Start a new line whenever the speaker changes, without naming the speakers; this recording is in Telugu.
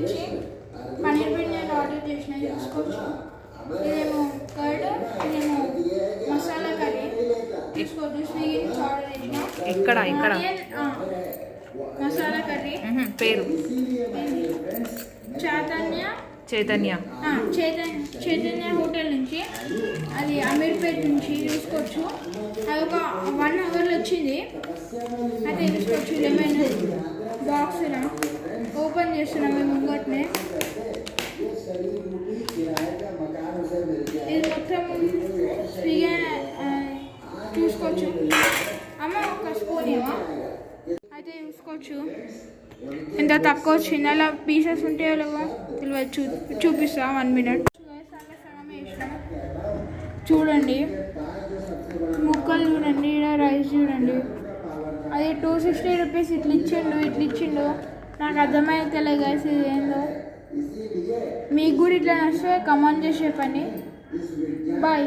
నుంచి పన్నీర్ బిర్యానీ ఆర్డర్ చేసిన చూసుకోవచ్చు. ఇదేమో కర్డ్, ఇదేమో మసాలా కర్రీ తీసుకోవచ్చు. స్విగ్గీ నుంచి ఆర్డర్ చేసిన.
ఇక్కడ
మసాలా కర్రీ
పేరు
చైతన్య హోటల్ నుంచి, అది అమీర్పేట్ నుంచి చూసుకోవచ్చు. అది ఒక 1 అవర్లో వచ్చింది. అయితే చూసుకోవచ్చు. లెమన్ బాక్స్ ఓపెన్ చేస్తున్నాం మేము ముంగట్నే. ఇది మొత్తం స్విగ్గీ చూసుకోవచ్చు. అమ్మ ఒక స్పూన్ ఏమో అయితే చూసుకోవచ్చు. ఎంత తక్కువ వచ్చింది. అలా పీసెస్ ఉంటే అలాగా తెలియదు. చూపిస్తా 1 మినిట్. చూడండి ముక్కలు చూడండి, ఇక్కడ రైస్ చూడండి. అది 260 రూపీస్ ఇట్లా ఇచ్చిండు. నాకు అర్థమైతే గైస్ ఇది ఏందో. మీకు కూడా ఇట్లా నచ్చితే కమెంట్ చేసే పని. బాయ్.